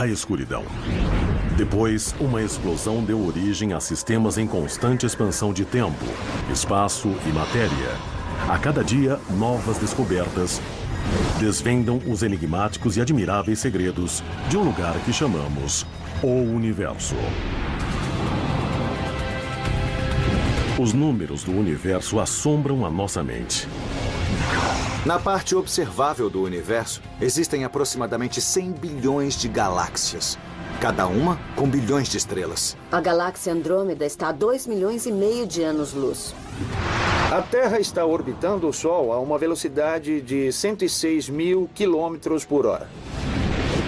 a escuridão. Depois, uma explosão deu origem a sistemas em constante expansão de tempo, espaço e matéria. A cada dia, novas descobertas desvendam os enigmáticos e admiráveis segredos de um lugar que chamamos o Universo. Os números do universo assombram a nossa mente. Na parte observável do universo, existem aproximadamente 100 bilhões de galáxias. Cada uma com bilhões de estrelas. A galáxia Andrômeda está a 2,5 milhões de anos-luz. A Terra está orbitando o Sol a uma velocidade de 106 mil quilômetros por hora.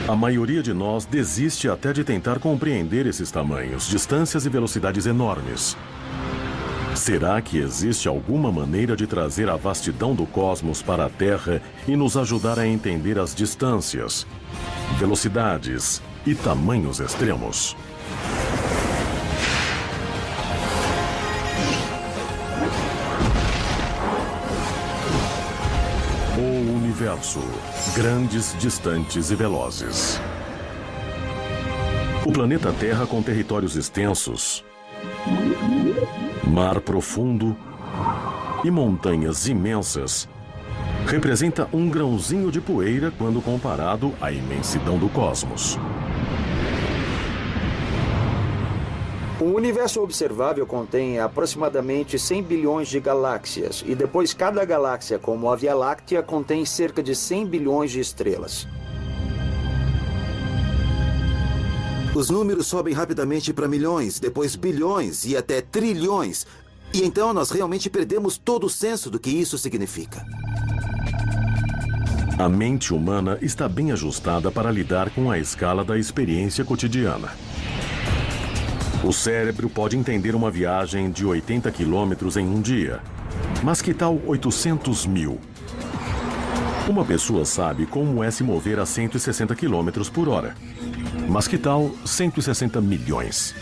A maioria de nós desiste até de tentar compreender esses tamanhos, distâncias e velocidades enormes. Será que existe alguma maneira de trazer a vastidão do cosmos para a Terra e nos ajudar a entender as distâncias, velocidades e tamanhos extremos? O Universo. Grandes, distantes e velozes. O planeta Terra, com territórios extensos, mar profundo e montanhas imensas, representa um grãozinho de poeira quando comparado à imensidão do cosmos. O universo observável contém aproximadamente 100 bilhões de galáxias, e depois cada galáxia, como a Via Láctea, contém cerca de 100 bilhões de estrelas. Os números sobem rapidamente para milhões, depois bilhões e até trilhões. E então nós realmente perdemos todo o senso do que isso significa. A mente humana está bem ajustada para lidar com a escala da experiência cotidiana. O cérebro pode entender uma viagem de 80 quilômetros em um dia. Mas que tal 800 mil? Uma pessoa sabe como é se mover a 160 quilômetros por hora. Mas que tal 160 milhões?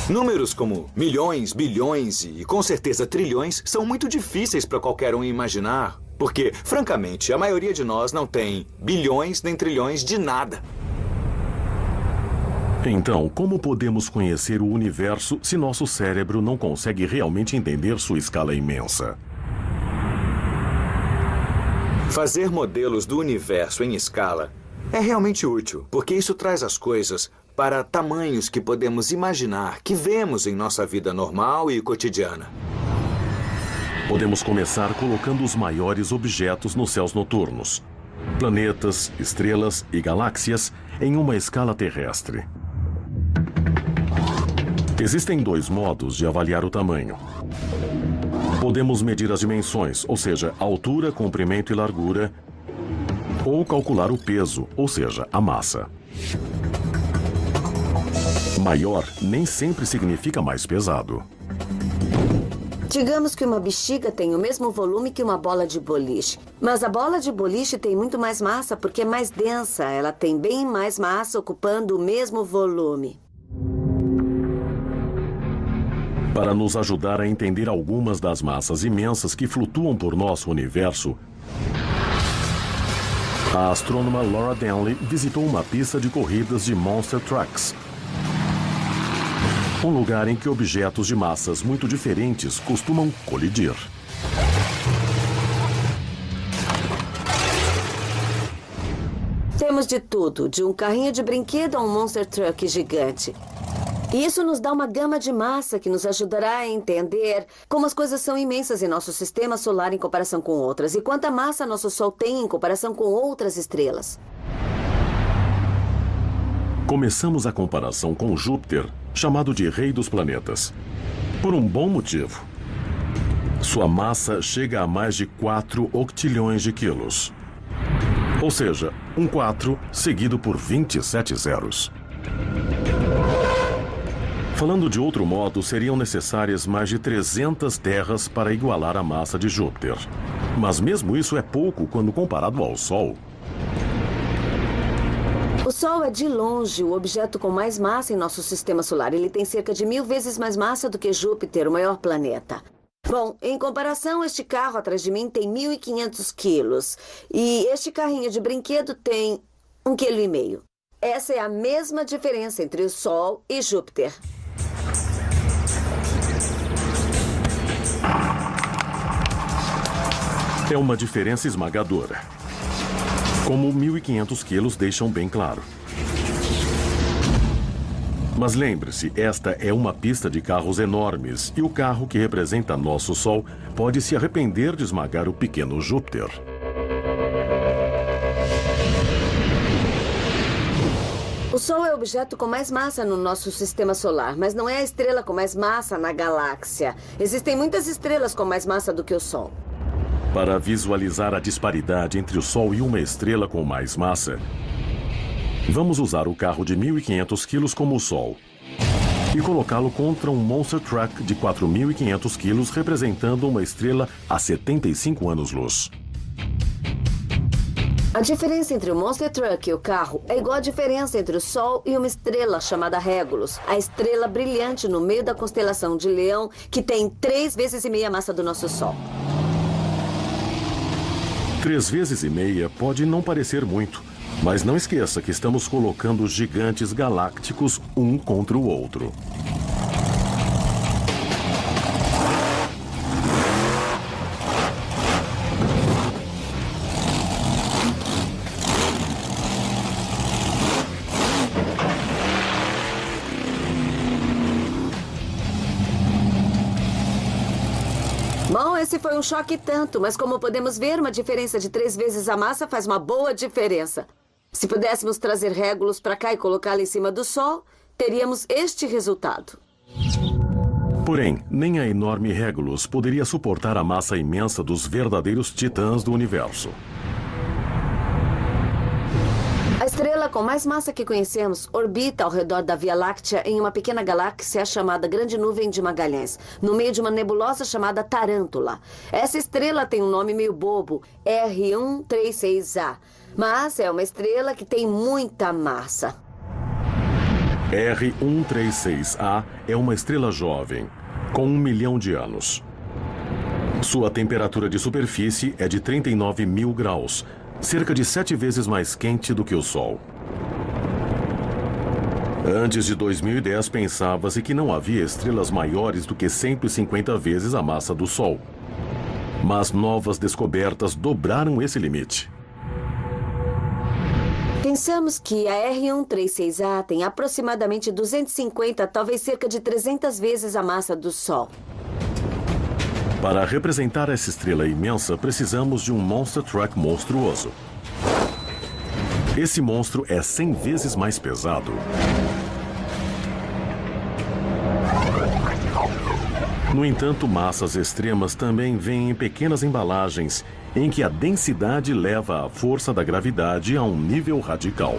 Números como milhões, bilhões e, com certeza, trilhões são muito difíceis para qualquer um imaginar. Porque, francamente, a maioria de nós não tem bilhões nem trilhões de nada. Então, como podemos conhecer o universo se nosso cérebro não consegue realmente entender sua escala imensa? Fazer modelos do universo em escala é realmente útil, porque isso traz as coisas para tamanhos que podemos imaginar, que vemos em nossa vida normal e cotidiana. Podemos começar colocando os maiores objetos nos céus noturnos, planetas, estrelas e galáxias em uma escala terrestre. Existem dois modos de avaliar o tamanho. Podemos medir as dimensões, ou seja, altura, comprimento e largura, ou calcular o peso, ou seja, a massa. Maior nem sempre significa mais pesado. Digamos que uma bexiga tem o mesmo volume que uma bola de boliche. Mas a bola de boliche tem muito mais massa porque é mais densa. Ela tem bem mais massa ocupando o mesmo volume. Para nos ajudar a entender algumas das massas imensas que flutuam por nosso universo, a astrônoma Laura Denley visitou uma pista de corridas de Monster Trucks, um lugar em que objetos de massas muito diferentes costumam colidir. Temos de tudo, de um carrinho de brinquedo a um Monster Truck gigante. E isso nos dá uma gama de massa que nos ajudará a entender como as coisas são imensas em nosso sistema solar em comparação com outras e quanta massa nosso Sol tem em comparação com outras estrelas. Começamos a comparação com Júpiter, chamado de Rei dos Planetas, por um bom motivo. Sua massa chega a mais de 4 octilhões de quilos. Ou seja, um 4 seguido por 27 zeros. Falando de outro modo, seriam necessárias mais de 300 terras para igualar a massa de Júpiter. Mas mesmo isso é pouco quando comparado ao Sol. O Sol é de longe o objeto com mais massa em nosso sistema solar. Ele tem cerca de 1000 vezes mais massa do que Júpiter, o maior planeta. Bom, em comparação, este carro atrás de mim tem 1.500 quilos. E este carrinho de brinquedo tem 1,5 kg. Essa é a mesma diferença entre o Sol e Júpiter. É uma diferença esmagadora. Como 1.500 quilos deixam bem claro. Mas lembre-se, esta é uma pista de carros enormes e o carro que representa nosso Sol pode se arrepender de esmagar o pequeno Júpiter. O Sol é o objeto com mais massa no nosso sistema solar, mas não é a estrela com mais massa na galáxia. Existem muitas estrelas com mais massa do que o Sol. Para visualizar a disparidade entre o Sol e uma estrela com mais massa, vamos usar o carro de 1.500 quilos como o Sol e colocá-lo contra um Monster Truck de 4.500 quilos, representando uma estrela a 75 anos-luz. A diferença entre o Monster Truck e o carro é igual à diferença entre o Sol e uma estrela chamada Regulus, a estrela brilhante no meio da constelação de Leão, que tem 3,5 vezes a massa do nosso Sol. 3,5 vezes pode não parecer muito, mas não esqueça que estamos colocando gigantes galácticos um contra o outro. Bom, esse foi um choque tanto, mas como podemos ver, uma diferença de 3 vezes a massa faz uma boa diferença. Se pudéssemos trazer Regulus para cá e colocá-la em cima do Sol, teríamos este resultado. Porém, nem a enorme Regulus poderia suportar a massa imensa dos verdadeiros titãs do universo. A estrela com mais massa que conhecemos orbita ao redor da Via Láctea em uma pequena galáxia chamada Grande Nuvem de Magalhães, no meio de uma nebulosa chamada Tarântula. Essa estrela tem um nome meio bobo, R136A, mas é uma estrela que tem muita massa. R136A é uma estrela jovem, com 1 milhão de anos. Sua temperatura de superfície é de 39.000 graus, cerca de 7 vezes mais quente do que o Sol. Antes de 2010, pensava-se que não havia estrelas maiores do que 150 vezes a massa do Sol. Mas novas descobertas dobraram esse limite. Pensamos que a R136A tem aproximadamente 250, talvez cerca de 300 vezes a massa do Sol. Para representar essa estrela imensa, precisamos de um Monster Truck monstruoso. Esse monstro é 100 vezes mais pesado. No entanto, massas extremas também vêm em pequenas embalagens, em que a densidade leva a força da gravidade a um nível radical.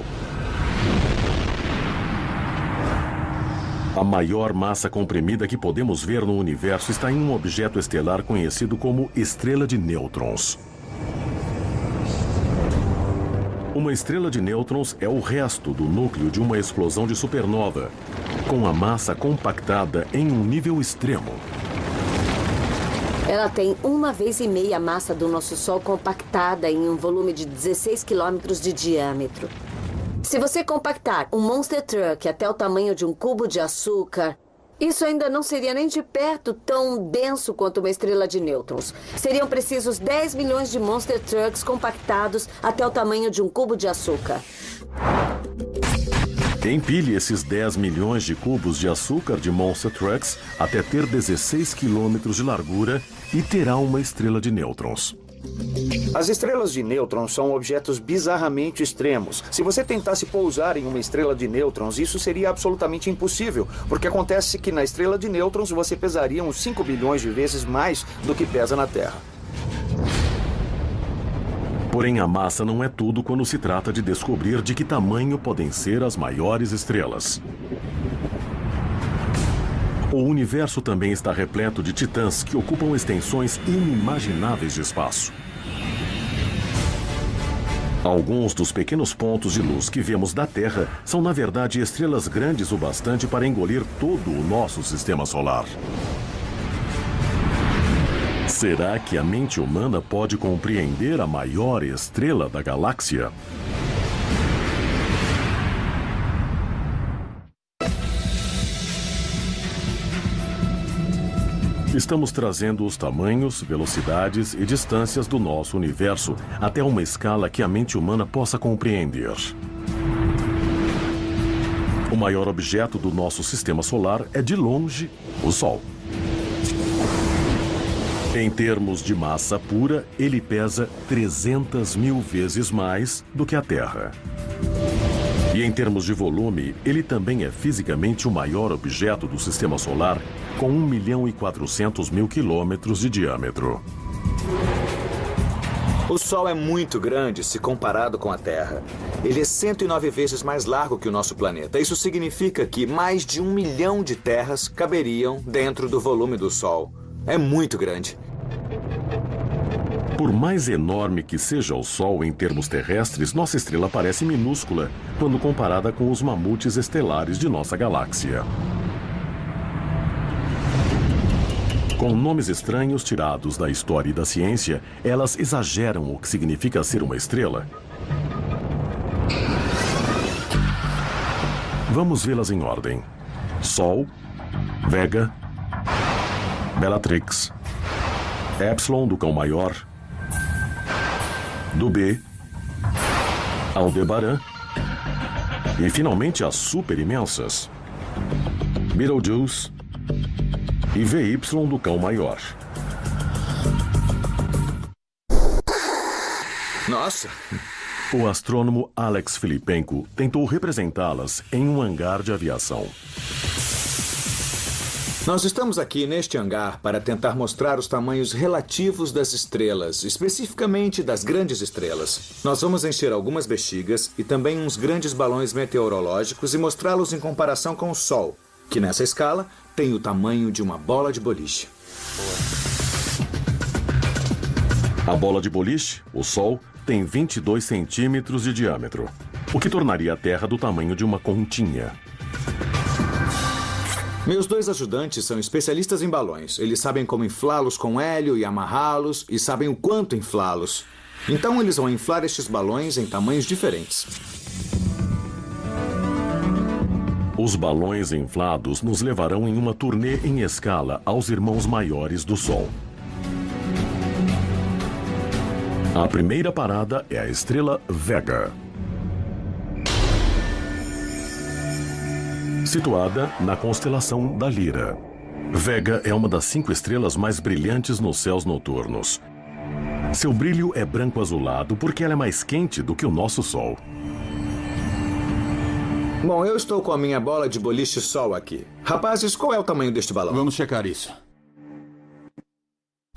A maior massa comprimida que podemos ver no universo está em um objeto estelar conhecido como estrela de nêutrons. Uma estrela de nêutrons é o resto do núcleo de uma explosão de supernova, com a massa compactada em um nível extremo. Ela tem 1,5 vezes a massa do nosso Sol compactada em um volume de 16 quilômetros de diâmetro. Se você compactar um Monster Truck até o tamanho de um cubo de açúcar, isso ainda não seria nem de perto tão denso quanto uma estrela de nêutrons. Seriam precisos 10 milhões de Monster Trucks compactados até o tamanho de um cubo de açúcar. Empilhe esses 10 milhões de cubos de açúcar de Monster Trucks até ter 16 quilômetros de largura e terá uma estrela de nêutrons. As estrelas de nêutrons são objetos bizarramente extremos. Se você tentasse pousar em uma estrela de nêutrons, isso seria absolutamente impossível, porque acontece que na estrela de nêutrons você pesaria uns 5 bilhões de vezes mais do que pesa na Terra. Porém, a massa não é tudo quando se trata de descobrir de que tamanho podem ser as maiores estrelas. O universo também está repleto de titãs que ocupam extensões inimagináveis de espaço. Alguns dos pequenos pontos de luz que vemos da Terra são, na verdade, estrelas grandes o bastante para engolir todo o nosso sistema solar. Será que a mente humana pode compreender a maior estrela da galáxia? Estamos trazendo os tamanhos, velocidades e distâncias do nosso universo até uma escala que a mente humana possa compreender. O maior objeto do nosso sistema solar é, de longe, o Sol. Em termos de massa pura, ele pesa 300 mil vezes mais do que a Terra. E em termos de volume, ele também é fisicamente o maior objeto do sistema solar, com 1.400.000 quilômetros de diâmetro. O Sol é muito grande se comparado com a Terra. Ele é 109 vezes mais largo que o nosso planeta. Isso significa que mais de 1 milhão de terras caberiam dentro do volume do Sol. É muito grande. Por mais enorme que seja o Sol em termos terrestres, nossa estrela parece minúscula quando comparada com os mamutes estelares de nossa galáxia. Com nomes estranhos tirados da história e da ciência, elas exageram o que significa ser uma estrela. Vamos vê-las em ordem: Sol, Vega, Bellatrix, Epsilon do Cão Maior, do B, Aldebaran e, finalmente, as super imensas, Betelgeuse e VY do Cão Maior. Nossa! O astrônomo Alex Filipenko tentou representá-las em um hangar de aviação. Nós estamos aqui neste hangar para tentar mostrar os tamanhos relativos das estrelas, especificamente das grandes estrelas. Nós vamos encher algumas bexigas e também uns grandes balões meteorológicos e mostrá-los em comparação com o Sol, que nessa escala tem o tamanho de uma bola de boliche. A bola de boliche, o Sol, tem 22 centímetros de diâmetro, o que tornaria a Terra do tamanho de uma continha. Meus dois ajudantes são especialistas em balões. Eles sabem como inflá-los com hélio e amarrá-los e sabem o quanto inflá-los. Então eles vão inflar estes balões em tamanhos diferentes. Os balões inflados nos levarão em uma turnê em escala aos irmãos maiores do Sol. A primeira parada é a estrela Vega. Situada na constelação da Lira. Vega é uma das 5 estrelas mais brilhantes nos céus noturnos. Seu brilho é branco-azulado porque ela é mais quente do que o nosso Sol. Bom, eu estou com a minha bola de boliche Sol aqui. Rapazes, qual é o tamanho deste balão? Vamos checar isso.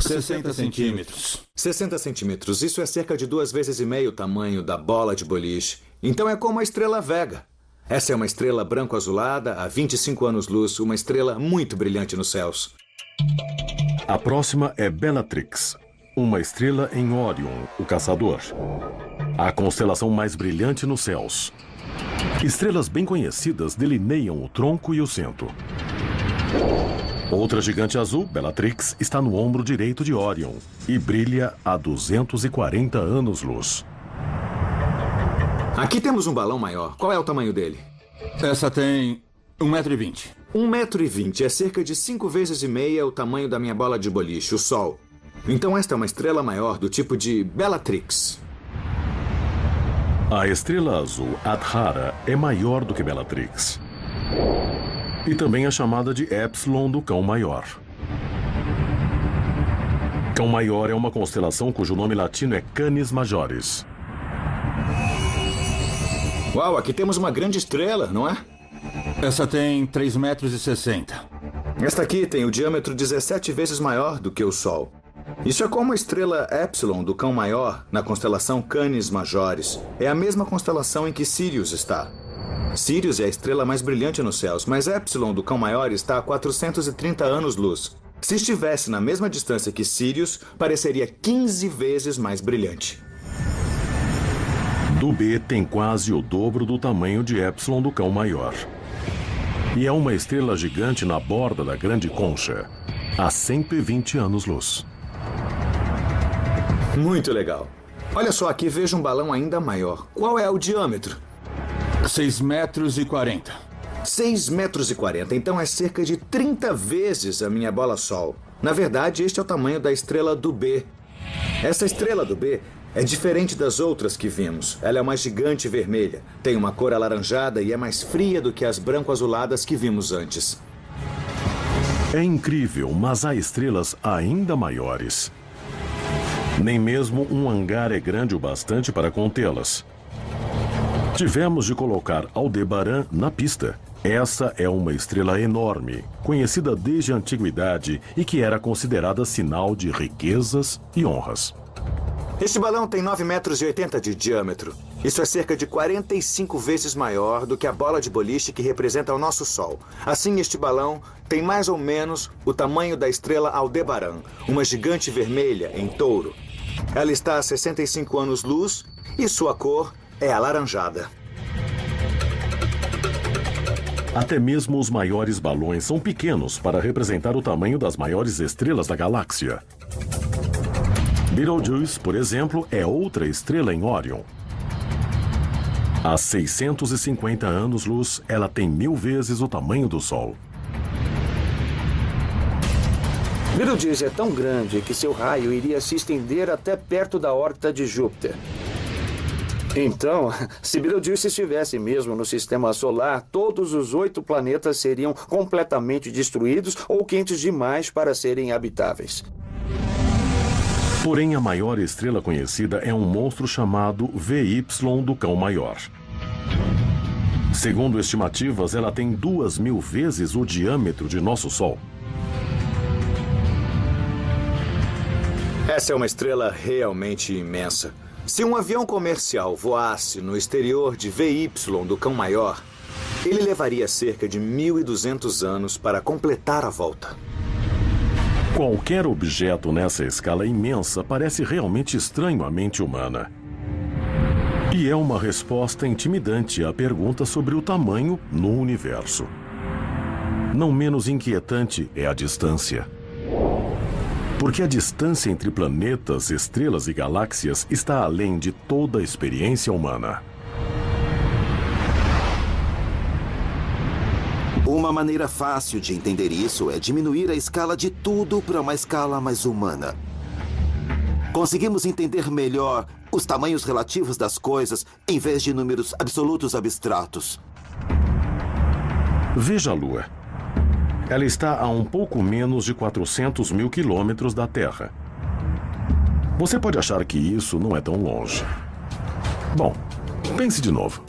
60 centímetros. 60 centímetros. Isso é cerca de 2,5 vezes o tamanho da bola de boliche. Então é como a estrela Vega. Essa é uma estrela branco-azulada a 25 anos-luz, uma estrela muito brilhante nos céus. A próxima é Bellatrix, uma estrela em Órion, o Caçador. A constelação mais brilhante nos céus. Estrelas bem conhecidas delineiam o tronco e o centro. Outra gigante azul, Bellatrix, está no ombro direito de Órion e brilha a 240 anos-luz. Aqui temos um balão maior. Qual é o tamanho dele? Essa tem 1,20 m. 1,20 m é cerca de 5,5 vezes o tamanho da minha bola de boliche, o Sol. Então esta é uma estrela maior do tipo de Bellatrix. A estrela azul Adhara é maior do que Bellatrix. E também é chamada de Epsilon do Cão Maior. Cão Maior é uma constelação cujo nome latino é Canis Majoris. Uau, aqui temos uma grande estrela, não é? Essa tem 3,60 metros. Esta aqui tem o diâmetro 17 vezes maior do que o Sol. Isso é como a estrela Epsilon do Cão Maior na constelação Canis Majoris. É a mesma constelação em que Sirius está. Sirius é a estrela mais brilhante nos céus, mas Epsilon do Cão Maior está a 430 anos-luz. Se estivesse na mesma distância que Sirius, pareceria 15 vezes mais brilhante. Do B tem quase o dobro do tamanho de Epsilon do Cão Maior. E é uma estrela gigante na borda da Grande Concha, a 120 anos-luz. Muito legal. Olha só, aqui vejo um balão ainda maior. Qual é o diâmetro? 6,40 metros. 6,40 metros. Então é cerca de 30 vezes a minha bola Sol. Na verdade, este é o tamanho da estrela do B. Essa estrela do B é diferente das outras que vimos. Ela é uma gigante vermelha, tem uma cor alaranjada e é mais fria do que as branco-azuladas que vimos antes. É incrível, mas há estrelas ainda maiores. Nem mesmo um hangar é grande o bastante para contê-las. Tivemos de colocar Aldebaran na pista. Essa é uma estrela enorme, conhecida desde a antiguidade e que era considerada sinal de riquezas e honras. Este balão tem 9,80 metros de diâmetro. Isso é cerca de 45 vezes maior do que a bola de boliche que representa o nosso Sol. Assim, este balão tem mais ou menos o tamanho da estrela Aldebaran, uma gigante vermelha em touro. Ela está a 65 anos-luz e sua cor é alaranjada. Até mesmo os maiores balões são pequenos para representar o tamanho das maiores estrelas da galáxia. Betelgeuse, por exemplo, é outra estrela em Órion. Há 650 anos-luz, ela tem 1000 vezes o tamanho do Sol. Betelgeuse é tão grande que seu raio iria se estender até perto da órbita de Júpiter. Então, se Betelgeuse estivesse mesmo no sistema solar, todos os 8 planetas seriam completamente destruídos ou quentes demais para serem habitáveis. Porém, a maior estrela conhecida é um monstro chamado VY do Cão Maior. Segundo estimativas, ela tem 2000 vezes o diâmetro de nosso Sol. Essa é uma estrela realmente imensa. Se um avião comercial voasse no exterior de VY do Cão Maior, ele levaria cerca de 1200 anos para completar a volta. Qualquer objeto nessa escala imensa parece realmente estranho à mente humana. E é uma resposta intimidante à pergunta sobre o tamanho no universo. Não menos inquietante é a distância. Porque a distância entre planetas, estrelas e galáxias está além de toda a experiência humana. Uma maneira fácil de entender isso é diminuir a escala de tudo para uma escala mais humana. Conseguimos entender melhor os tamanhos relativos das coisas em vez de números absolutos abstratos. Veja a Lua. Ela está a um pouco menos de 400 mil quilômetros da Terra. Você pode achar que isso não é tão longe. Bom, pense de novo.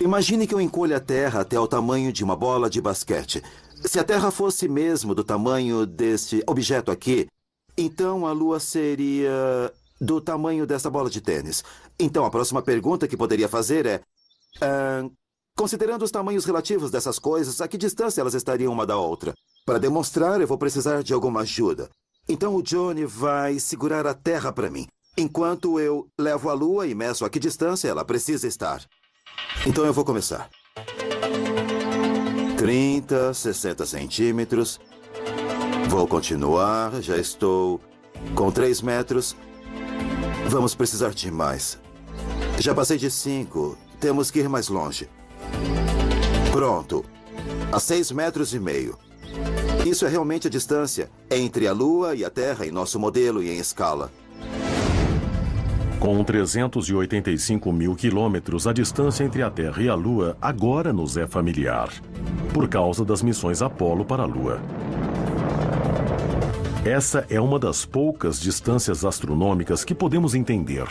Imagine que eu encolha a Terra até o tamanho de uma bola de basquete. Se a Terra fosse mesmo do tamanho deste objeto aqui, então a Lua seria do tamanho dessa bola de tênis. Então a próxima pergunta que poderia fazer é... considerando os tamanhos relativos dessas coisas, a que distância elas estariam uma da outra? Para demonstrar, eu vou precisar de alguma ajuda. Então o Johnny vai segurar a Terra para mim, enquanto eu levo a Lua e meço a que distância ela precisa estar. Então eu vou começar. 30, 60 centímetros. Vou continuar, já estou com 3 metros. Vamos precisar de mais. Já passei de 5, temos que ir mais longe. Pronto. A 6,5 metros. Isso é realmente a distância entre a Lua e a Terra em nosso modelo e em escala. Com 385 mil quilômetros, a distância entre a Terra e a Lua agora nos é familiar, por causa das missões Apolo para a Lua. Essa é uma das poucas distâncias astronômicas que podemos entender.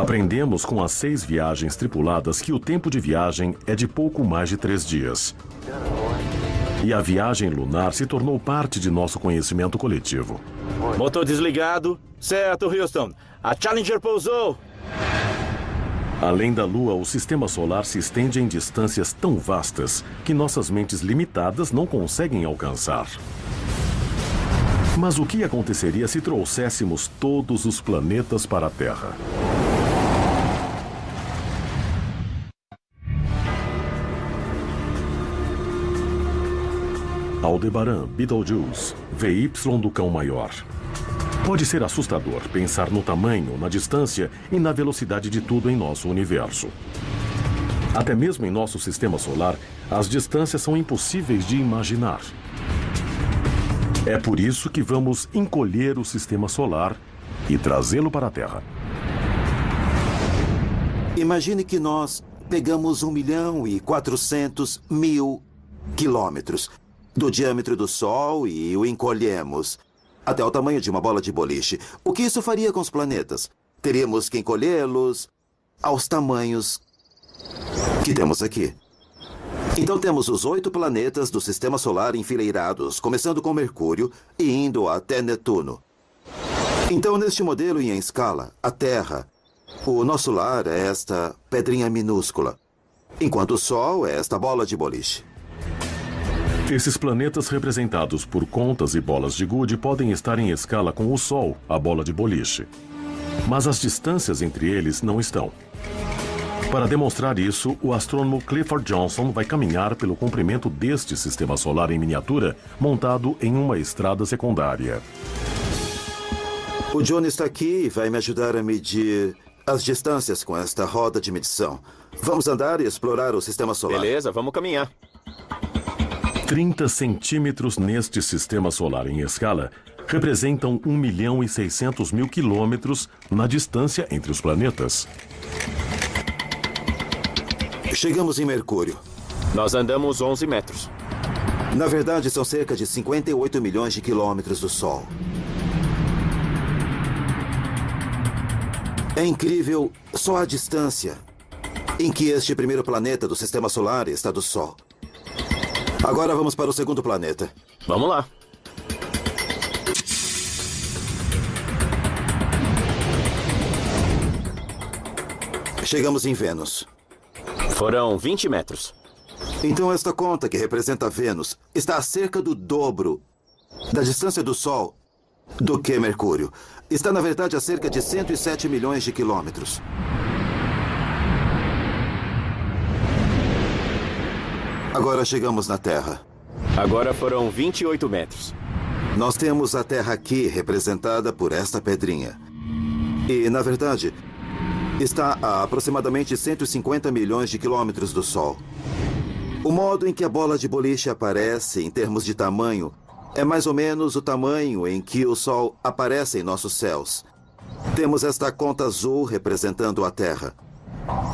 Aprendemos com as 6 viagens tripuladas que o tempo de viagem é de pouco mais de 3 dias. E a viagem lunar se tornou parte de nosso conhecimento coletivo. Motor desligado. Certo, Houston. A Challenger pousou. Além da Lua, o sistema solar se estende em distâncias tão vastas que nossas mentes limitadas não conseguem alcançar. Mas o que aconteceria se trouxéssemos todos os planetas para a Terra? Aldebaran, Betelgeuse, VY do Cão Maior. Pode ser assustador pensar no tamanho, na distância e na velocidade de tudo em nosso universo. Até mesmo em nosso sistema solar, as distâncias são impossíveis de imaginar. É por isso que vamos encolher o sistema solar e trazê-lo para a Terra. Imagine que nós pegamos 1.400.000 quilômetros do diâmetro do Sol e o encolhemos até o tamanho de uma bola de boliche. O que isso faria com os planetas? Teríamos que encolhê-los aos tamanhos que temos aqui. Então temos os 8 planetas do Sistema Solar enfileirados, começando com Mercúrio e indo até Netuno. Então, neste modelo e em escala, a Terra, o nosso lar é esta pedrinha minúscula, enquanto o Sol é esta bola de boliche. Esses planetas representados por contas e bolas de gude podem estar em escala com o Sol, a bola de boliche. Mas as distâncias entre eles não estão. Para demonstrar isso, o astrônomo Clifford Johnson vai caminhar pelo comprimento deste sistema solar em miniatura, montado em uma estrada secundária. O John está aqui e vai me ajudar a medir as distâncias com esta roda de medição. Vamos andar e explorar o sistema solar. Beleza, vamos caminhar. 30 centímetros neste sistema solar em escala representam 1.600.000 quilômetros na distância entre os planetas. Chegamos em Mercúrio. Nós andamos 11 metros. Na verdade, são cerca de 58 milhões de quilômetros do Sol. É incrível só a distância em que este primeiro planeta do Sistema Solar está do Sol. Agora vamos para o segundo planeta. Vamos lá. Chegamos em Vênus. Foram 20 metros. Então esta conta, que representa Vênus, está a cerca do dobro da distância do Sol do que Mercúrio. Está, na verdade, a cerca de 107 milhões de quilômetros. Agora chegamos na Terra. Agora foram 28 metros. Nós temos a Terra aqui, representada por esta pedrinha. E, na verdade, está a aproximadamente 150 milhões de quilômetros do Sol. O modo em que a bola de boliche aparece, em termos de tamanho, é mais ou menos o tamanho em que o Sol aparece em nossos céus. Temos esta conta azul representando a Terra.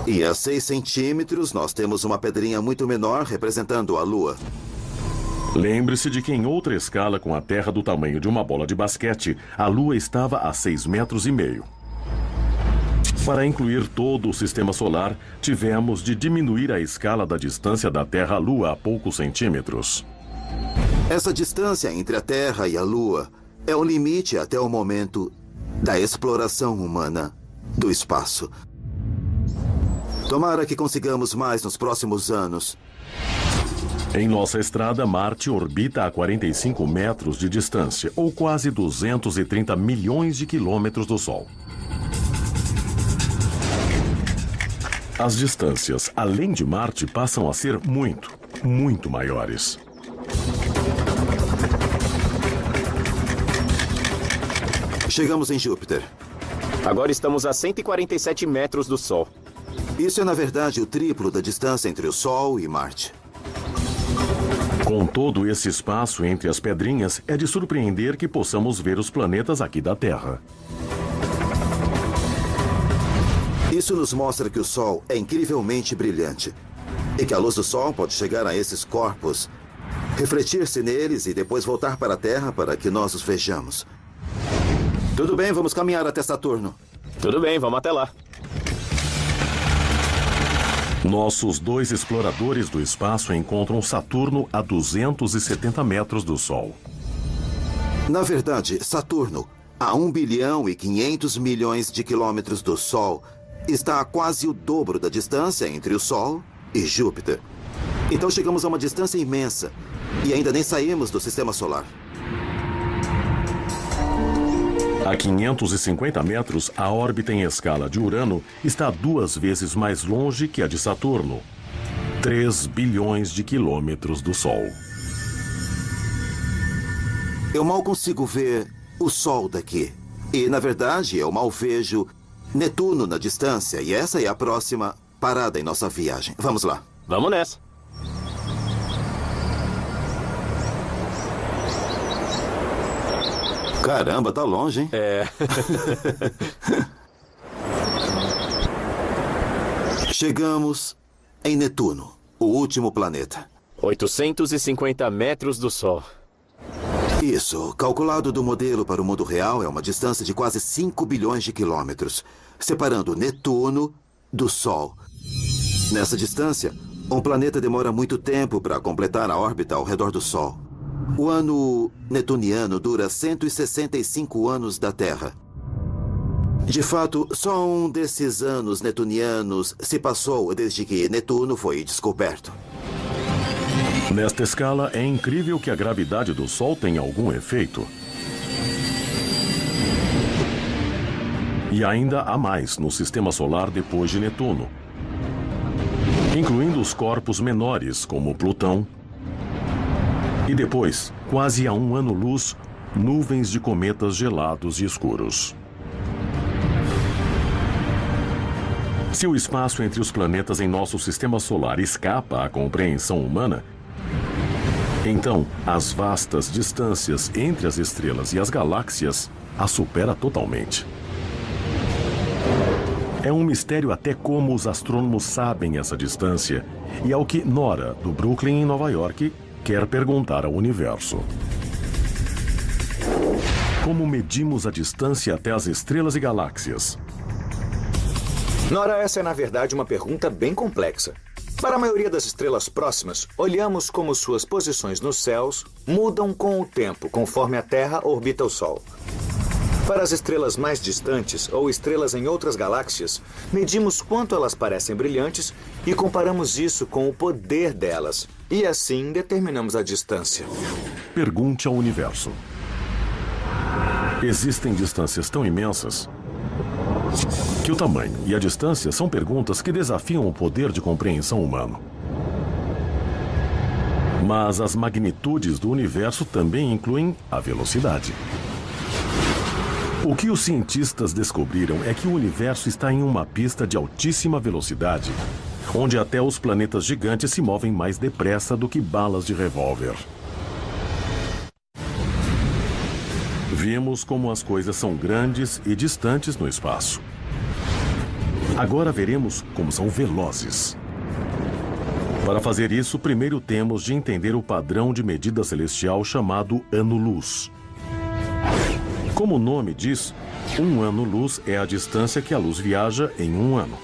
E a 6 centímetros, nós temos uma pedrinha muito menor representando a Lua. Lembre-se de que em outra escala com a Terra do tamanho de uma bola de basquete, a Lua estava a 6,5 metros. Para incluir todo o sistema solar, tivemos de diminuir a escala da distância da Terra à Lua a poucos centímetros. Essa distância entre a Terra e a Lua é o limite até o momento da exploração humana do espaço. Tomara que consigamos mais nos próximos anos. Em nossa estrada, Marte orbita a 45 metros de distância, ou quase 230 milhões de quilômetros do Sol. As distâncias, além de Marte, passam a ser muito maiores. Chegamos em Júpiter. Agora estamos a 147 metros do Sol. Isso é, na verdade, o triplo da distância entre o Sol e Marte. Com todo esse espaço entre as pedrinhas, é de surpreender que possamos ver os planetas aqui da Terra. Isso nos mostra que o Sol é incrivelmente brilhante e que a luz do Sol pode chegar a esses corpos, refletir-se neles e depois voltar para a Terra para que nós os vejamos. Tudo bem, vamos caminhar até Saturno. Tudo bem, vamos até lá. Nossos 2 exploradores do espaço encontram Saturno a 270 metros do Sol. Na verdade, Saturno, a 1 bilhão e 500 milhões de quilômetros do Sol, está a quase o dobro da distância entre o Sol e Júpiter. Então chegamos a uma distância imensa e ainda nem saímos do Sistema Solar. A 550 metros, a órbita em escala de Urano está 2 vezes mais longe que a de Saturno. 3 bilhões de quilômetros do Sol. Eu mal consigo ver o Sol daqui. E, na verdade, eu mal vejo Netuno na distância. E essa é a próxima parada em nossa viagem. Vamos lá. Vamos nessa. Caramba, tá longe, hein? É. Chegamos em Netuno, o último planeta. 850 metros do Sol. Isso, calculado do modelo para o mundo real, é uma distância de quase 5 bilhões de quilômetros, separando Netuno do Sol. Nessa distância, um planeta demora muito tempo para completar a órbita ao redor do Sol. O ano netuniano dura 165 anos da Terra. De fato, só um desses anos netunianos se passou desde que Netuno foi descoberto. Nesta escala, é incrível que a gravidade do Sol tenha algum efeito. E ainda há mais no sistema solar depois de Netuno, incluindo os corpos menores, como Plutão. E depois, quase a um ano-luz, nuvens de cometas gelados e escuros. Se o espaço entre os planetas em nosso sistema solar escapa à compreensão humana, então as vastas distâncias entre as estrelas e as galáxias a supera totalmente. É um mistério até como os astrônomos sabem essa distância, e é o que Nora, do Brooklyn, em Nova York, quer perguntar ao universo. Como medimos a distância até as estrelas e galáxias? Nora, essa é na verdade uma pergunta bem complexa. Para a maioria das estrelas próximas, olhamos como suas posições nos céus mudam com o tempo, conforme a Terra orbita o Sol. Para as estrelas mais distantes ou estrelas em outras galáxias, medimos quanto elas parecem brilhantes e comparamos isso com o poder delas. E assim determinamos a distância. Pergunte ao universo. Existem distâncias tão imensas que o tamanho e a distância são perguntas que desafiam o poder de compreensão humano. Mas as magnitudes do universo também incluem a velocidade. O que os cientistas descobriram é que o universo está em uma pista de altíssima velocidade, onde até os planetas gigantes se movem mais depressa do que balas de revólver. Vimos como as coisas são grandes e distantes no espaço. Agora veremos como são velozes. Para fazer isso, primeiro temos de entender o padrão de medida celestial chamado ano-luz. Como o nome diz, um ano-luz é a distância que a luz viaja em um ano.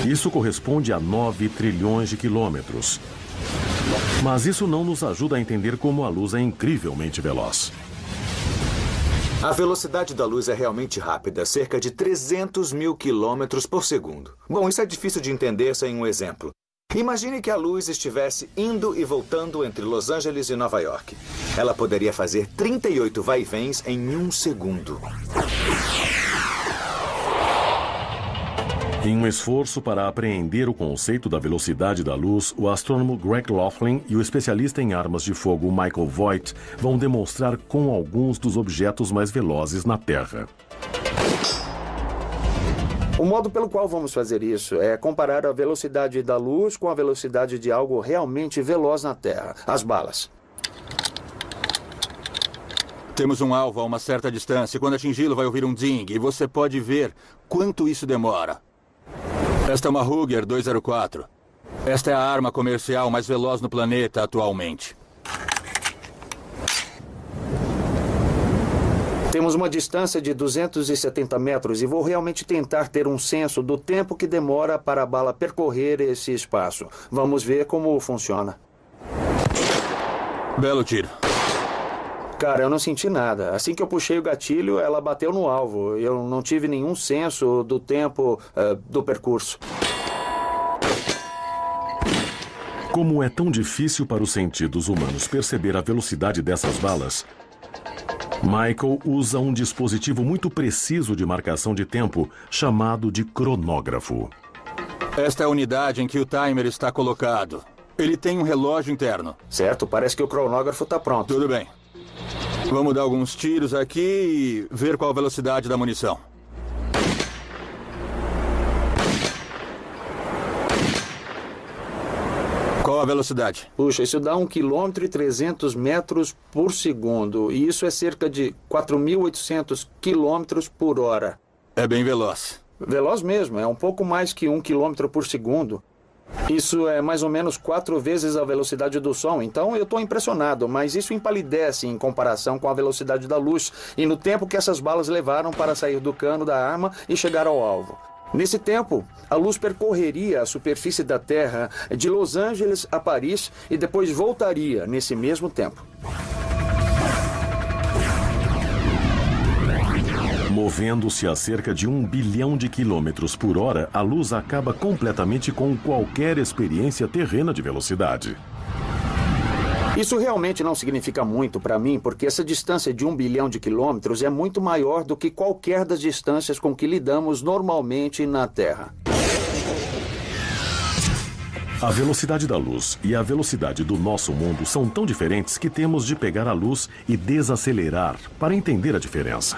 Isso corresponde a 9 trilhões de quilômetros. Mas isso não nos ajuda a entender como a luz é incrivelmente veloz. A velocidade da luz é realmente rápida, cerca de 300 mil quilômetros por segundo. Bom, isso é difícil de entender sem um exemplo. Imagine que a luz estivesse indo e voltando entre Los Angeles e Nova York. Ela poderia fazer 38 vai-vens em um segundo. Em um esforço para apreender o conceito da velocidade da luz, o astrônomo Greg Laughlin e o especialista em armas de fogo Michael Voigt vão demonstrar com alguns dos objetos mais velozes na Terra. O modo pelo qual vamos fazer isso é comparar a velocidade da luz com a velocidade de algo realmente veloz na Terra, as balas. Temos um alvo a uma certa distância. Quando atingi-lo, vai ouvir um ding e você pode ver quanto isso demora. Esta é uma Ruger 204. Esta é a arma comercial mais veloz no planeta atualmente. Temos uma distância de 270 metros e vou realmente tentar ter um senso do tempo que demora para a bala percorrer esse espaço. Vamos ver como funciona. Belo tiro. Cara, eu não senti nada. Assim que eu puxei o gatilho, ela bateu no alvo. Eu não tive nenhum senso do tempo do percurso. Como é tão difícil para os sentidos humanos perceber a velocidade dessas balas, Michael usa um dispositivo muito preciso de marcação de tempo, chamado de cronógrafo. Esta é a unidade em que o timer está colocado. Ele tem um relógio interno. Certo, parece que o cronógrafo está pronto. Tudo bem. Vamos dar alguns tiros aqui e ver qual a velocidade da munição. Qual a velocidade? Puxa, isso dá 1,3 km por segundo. E isso é cerca de 4.800 km por hora. É bem veloz. Veloz mesmo, é um pouco mais que 1 km por segundo. Isso é mais ou menos 4 vezes a velocidade do som. Então eu estou impressionado, mas isso empalidece em comparação com a velocidade da luz e no tempo que essas balas levaram para sair do cano da arma e chegar ao alvo. Nesse tempo, a luz percorreria a superfície da Terra de Los Angeles a Paris e depois voltaria nesse mesmo tempo. Movendo-se a cerca de 1 bilhão de quilômetros por hora, a luz acaba completamente com qualquer experiência terrena de velocidade. Isso realmente não significa muito para mim, porque essa distância de 1 bilhão de quilômetros é muito maior do que qualquer das distâncias com que lidamos normalmente na Terra. A velocidade da luz e a velocidade do nosso mundo são tão diferentes que temos de pegar a luz e desacelerar para entender a diferença.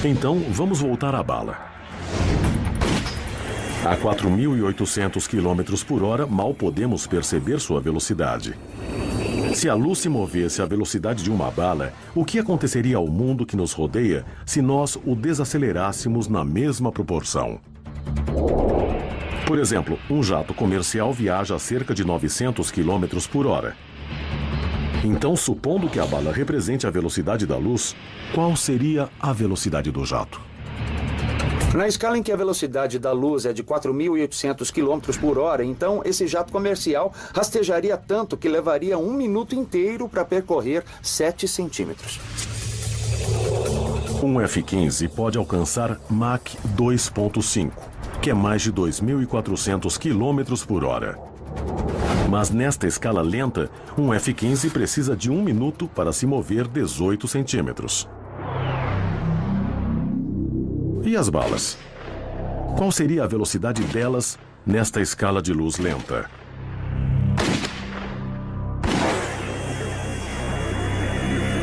Então, vamos voltar à bala. A 4.800 km por hora, mal podemos perceber sua velocidade. Se a luz se movesse à velocidade de uma bala, o que aconteceria ao mundo que nos rodeia se nós o desacelerássemos na mesma proporção? Por exemplo, um jato comercial viaja a cerca de 900 km por hora. Então, supondo que a bala represente a velocidade da luz, qual seria a velocidade do jato? Na escala em que a velocidade da luz é de 4.800 km por hora, então esse jato comercial rastejaria tanto que levaria 1 minuto inteiro para percorrer 7 centímetros. Um F-15 pode alcançar Mach 2.5, que é mais de 2.400 km por hora. Mas nesta escala lenta, um F-15 precisa de 1 minuto para se mover 18 centímetros. E as balas? Qual seria a velocidade delas nesta escala de luz lenta?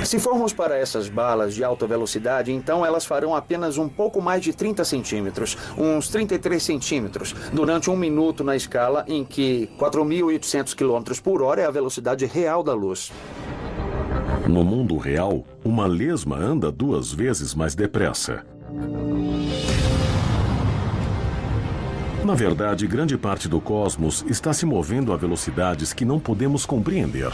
Se formos para essas balas de alta velocidade, então elas farão apenas um pouco mais de 30 centímetros, uns 33 centímetros, durante 1 minuto na escala em que 4.800 km por hora é a velocidade real da luz. No mundo real, uma lesma anda 2 vezes mais depressa. Na verdade, grande parte do cosmos está se movendo a velocidades que não podemos compreender.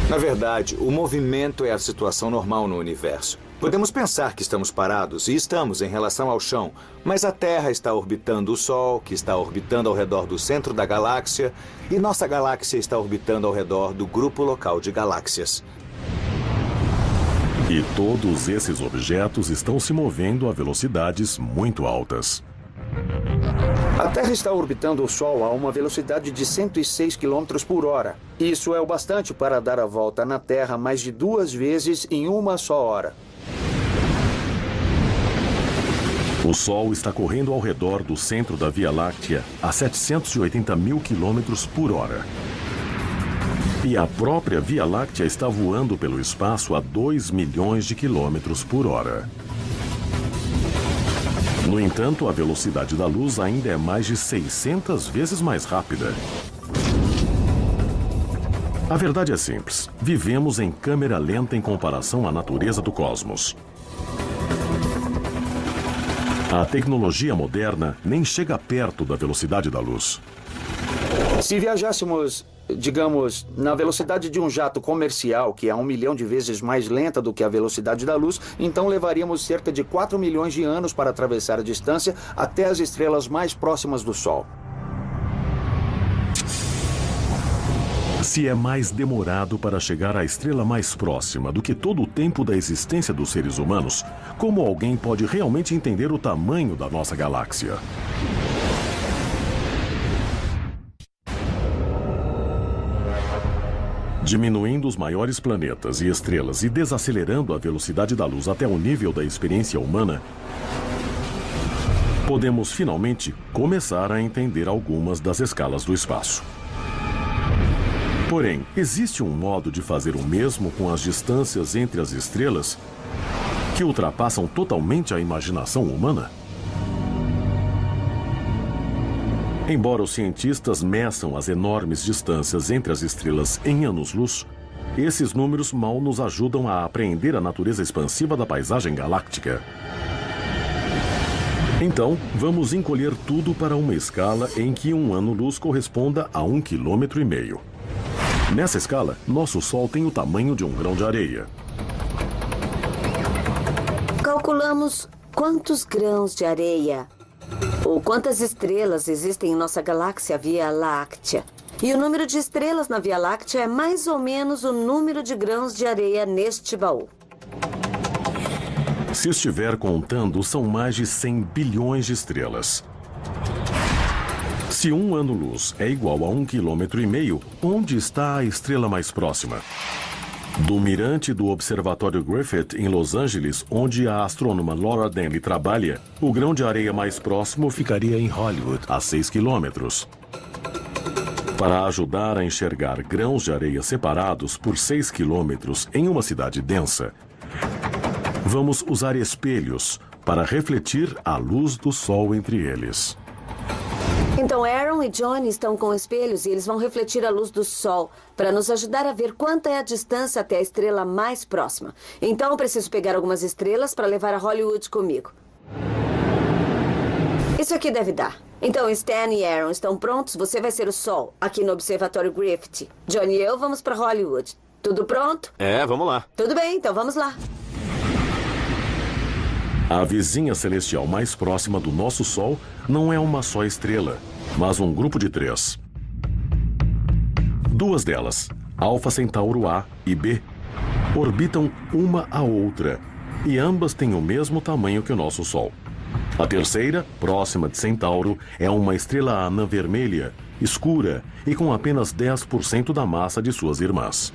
Na verdade, o movimento é a situação normal no universo. Podemos pensar que estamos parados, e estamos em relação ao chão, mas a Terra está orbitando o Sol, que está orbitando ao redor do centro da galáxia, e nossa galáxia está orbitando ao redor do grupo local de galáxias. E todos esses objetos estão se movendo a velocidades muito altas. A Terra está orbitando o Sol a uma velocidade de 106 km por hora. Isso é o bastante para dar a volta na Terra mais de 2 vezes em uma só hora. O Sol está correndo ao redor do centro da Via Láctea a 780 mil km por hora. E a própria Via Láctea está voando pelo espaço a 2 milhões de quilômetros por hora. No entanto, a velocidade da luz ainda é mais de 600 vezes mais rápida. A verdade é simples. Vivemos em câmera lenta em comparação à natureza do cosmos. A tecnologia moderna nem chega perto da velocidade da luz. Se viajássemos, digamos, na velocidade de um jato comercial, que é 1 milhão de vezes mais lenta do que a velocidade da luz, então levaríamos cerca de 4 milhões de anos para atravessar a distância até as estrelas mais próximas do Sol. Se é mais demorado para chegar à estrela mais próxima do que todo o tempo da existência dos seres humanos, como alguém pode realmente entender o tamanho da nossa galáxia? Diminuindo os maiores planetas e estrelas e desacelerando a velocidade da luz até o nível da experiência humana, podemos finalmente começar a entender algumas das escalas do espaço. Porém, existe um modo de fazer o mesmo com as distâncias entre as estrelas? que ultrapassam totalmente a imaginação humana? Embora os cientistas meçam as enormes distâncias entre as estrelas em anos-luz, esses números mal nos ajudam a apreender a natureza expansiva da paisagem galáctica. Então, vamos encolher tudo para uma escala em que um ano-luz corresponda a 1,5 km. Nessa escala, nosso Sol tem o tamanho de um grão de areia. Calculamos quantos grãos de areia ou quantas estrelas existem em nossa galáxia Via Láctea. E o número de estrelas na Via Láctea é mais ou menos o número de grãos de areia neste baú. Se estiver contando, são mais de 100 bilhões de estrelas. Se um ano-luz é igual a 1,5 km, onde está a estrela mais próxima? Do mirante do Observatório Griffith, em Los Angeles, onde a astrônoma Laura Denley trabalha, o grão de areia mais próximo ficaria em Hollywood, a 6 quilômetros. Para ajudar a enxergar grãos de areia separados por 6 quilômetros em uma cidade densa, vamos usar espelhos para refletir a luz do Sol entre eles. Então Aaron e Johnny estão com espelhos e eles vão refletir a luz do Sol para nos ajudar a ver quanta é a distância até a estrela mais próxima. Então eu preciso pegar algumas estrelas para levar a Hollywood comigo. Isso aqui deve dar. Então Stan e Aaron estão prontos? Você vai ser o Sol aqui no Observatório Griffith. Johnny e eu vamos para Hollywood. Tudo pronto? Vamos lá. Tudo bem, então vamos lá. A vizinha celestial mais próxima do nosso Sol não é uma só estrela, mas um grupo de 3. Duas delas, Alfa Centauro A e B, orbitam uma a outra e ambas têm o mesmo tamanho que o nosso Sol. A terceira, próxima de Centauro, é uma estrela anã vermelha, escura e com apenas 10% da massa de suas irmãs.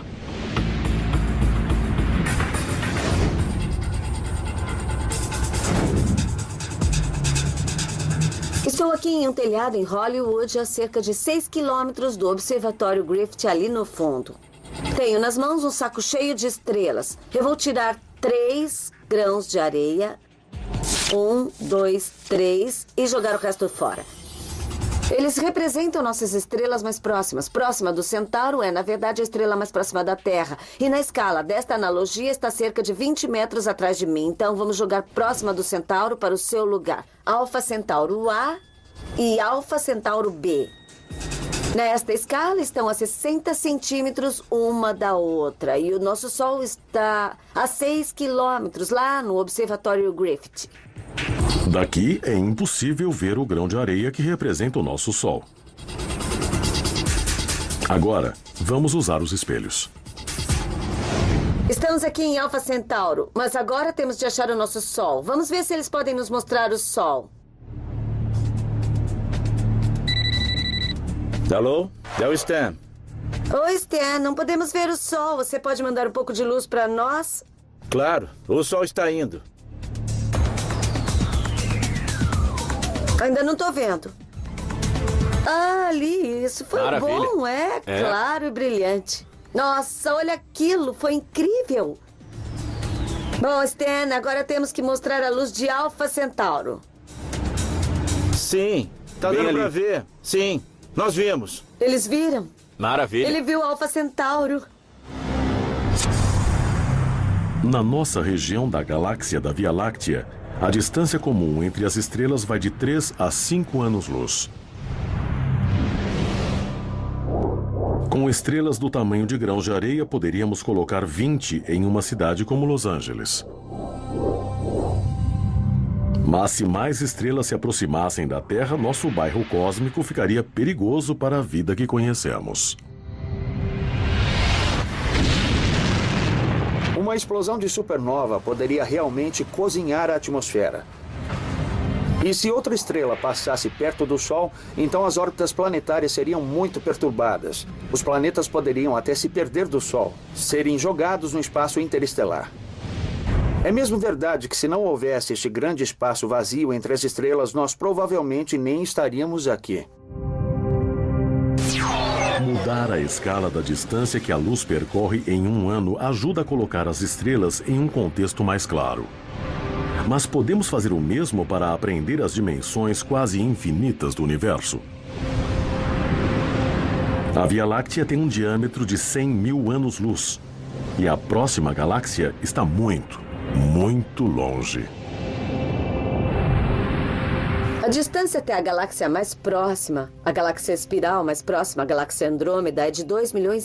Estou aqui em um telhado em Hollywood, a cerca de 6 quilômetros do Observatório Griffith, ali no fundo. Tenho nas mãos um saco cheio de estrelas. Eu vou tirar 3 grãos de areia. 1, 2, 3 e jogar o resto fora. Eles representam nossas estrelas mais próximas. Próxima do Centauro é, na verdade, a estrela mais próxima da Terra. E na escala desta analogia está cerca de 20 metros atrás de mim. Então vamos jogar próxima do Centauro para o seu lugar. Alfa Centauro A e Alfa Centauro B. Nesta escala estão a 60 centímetros uma da outra. E o nosso Sol está a 6 quilômetros lá no Observatório Griffith. Daqui é impossível ver o grão de areia que representa o nosso Sol. Agora, vamos usar os espelhos. Estamos aqui em Alfa Centauro, mas agora temos de achar o nosso Sol. Vamos ver se eles podem nos mostrar o Sol. Alô? É o Stan. Oi, Stan. Não podemos ver o Sol. Você pode mandar um pouco de luz para nós? Claro, o Sol está indo. Ainda não estou vendo. Ah, ali, isso foi Maravilha. bom, claro e brilhante. Nossa, olha aquilo, foi incrível. Bom, Stan, agora temos que mostrar a luz de Alfa Centauro. Sim, tá Bem dando ali. pra ver. Sim, nós vimos. Eles viram? Maravilha. Ele viu Alfa Centauro. Na nossa região da galáxia da Via Láctea, a distância comum entre as estrelas vai de 3 a 5 anos-luz. Com estrelas do tamanho de grãos de areia, poderíamos colocar 20 em uma cidade como Los Angeles. Mas se mais estrelas se aproximassem da Terra, nosso bairro cósmico ficaria perigoso para a vida que conhecemos. Uma explosão de supernova poderia realmente cozinhar a atmosfera. E se outra estrela passasse perto do Sol, então as órbitas planetárias seriam muito perturbadas. Os planetas poderiam até se perder do Sol, serem jogados no espaço interestelar. É mesmo verdade que se não houvesse este grande espaço vazio entre as estrelas, nós provavelmente nem estaríamos aqui. Mudar a escala da distância que a luz percorre em um ano ajuda a colocar as estrelas em um contexto mais claro. Mas podemos fazer o mesmo para aprender as dimensões quase infinitas do universo. A Via Láctea tem um diâmetro de 100 mil anos-luz. E a próxima galáxia está muito, muito longe. A distância até a galáxia mais próxima, a galáxia espiral mais próxima, a galáxia Andrômeda, é de 2,5 milhões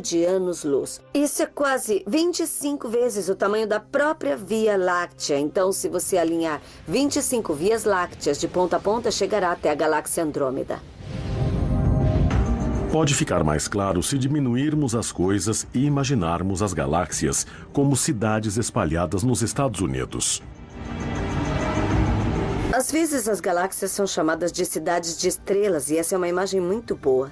de anos-luz. Isso é quase 25 vezes o tamanho da própria Via Láctea. Então, se você alinhar 25 vias lácteas de ponta a ponta, chegará até a galáxia Andrômeda. Pode ficar mais claro se diminuirmos as coisas e imaginarmos as galáxias como cidades espalhadas nos Estados Unidos. Às vezes as galáxias são chamadas de cidades de estrelas e essa é uma imagem muito boa.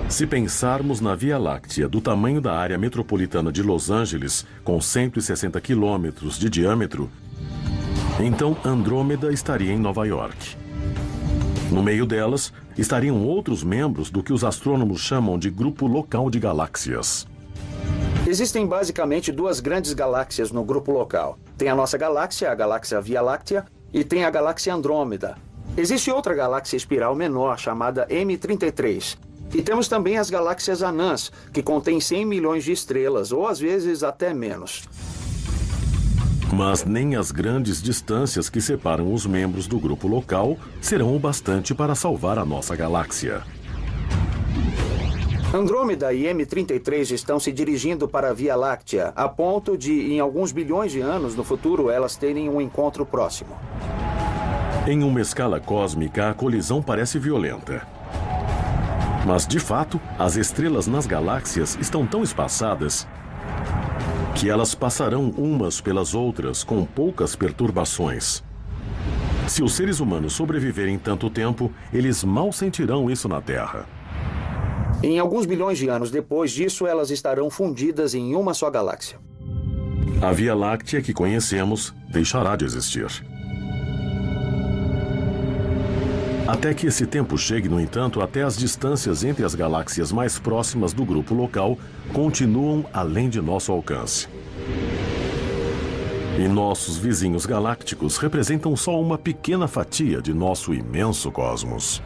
Se pensarmos na Via Láctea do tamanho da área metropolitana de Los Angeles, com 160 quilômetros de diâmetro, então Andrômeda estaria em Nova York. No meio delas, estariam outros membros do que os astrônomos chamam de grupo local de galáxias. Existem basicamente duas grandes galáxias no grupo local. Tem a nossa galáxia, a galáxia Via Láctea, e tem a galáxia Andrômeda. Existe outra galáxia espiral menor, chamada M33. E temos também as galáxias anãs, que contêm 100 milhões de estrelas, ou às vezes até menos. Mas nem as grandes distâncias que separam os membros do grupo local serão o bastante para salvar a nossa galáxia. Andrômeda e M33 estão se dirigindo para a Via Láctea, a ponto de, em alguns bilhões de anos no futuro, elas terem um encontro próximo. Em uma escala cósmica, a colisão parece violenta. Mas, de fato, as estrelas nas galáxias estão tão espaçadas que elas passarão umas pelas outras com poucas perturbações. Se os seres humanos sobreviverem tanto tempo, eles mal sentirão isso na Terra. Em alguns bilhões de anos depois disso, elas estarão fundidas em uma só galáxia. A Via Láctea que conhecemos deixará de existir. Até que esse tempo chegue, no entanto, até as distâncias entre as galáxias mais próximas do grupo local continuam além de nosso alcance. E nossos vizinhos galácticos representam só uma pequena fatia de nosso imenso cosmos.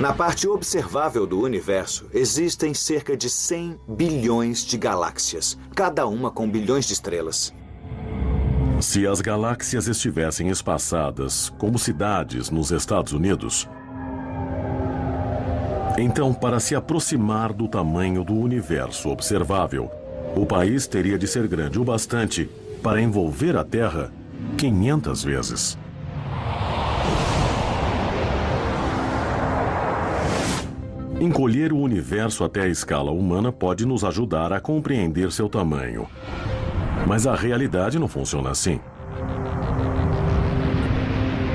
Na parte observável do universo, existem cerca de 100 bilhões de galáxias, cada uma com bilhões de estrelas. Se as galáxias estivessem espaçadas como cidades nos Estados Unidos, então, para se aproximar do tamanho do universo observável, o país teria de ser grande o bastante para envolver a Terra 500 vezes. Encolher o universo até a escala humana pode nos ajudar a compreender seu tamanho. Mas a realidade não funciona assim.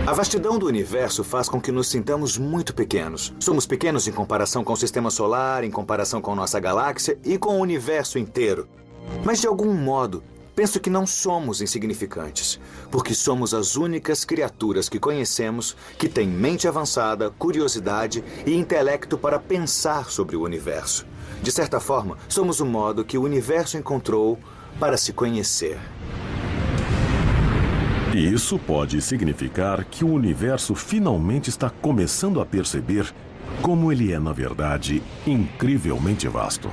A vastidão do universo faz com que nos sintamos muito pequenos. Somos pequenos em comparação com o sistema solar, em comparação com nossa galáxia e com o universo inteiro. Mas, de algum modo, penso que não somos insignificantes, porque somos as únicas criaturas que conhecemos que têm mente avançada, curiosidade e intelecto para pensar sobre o universo. De certa forma, somos o modo que o universo encontrou para se conhecer. E isso pode significar que o universo finalmente está começando a perceber como ele é, na verdade, incrivelmente vasto.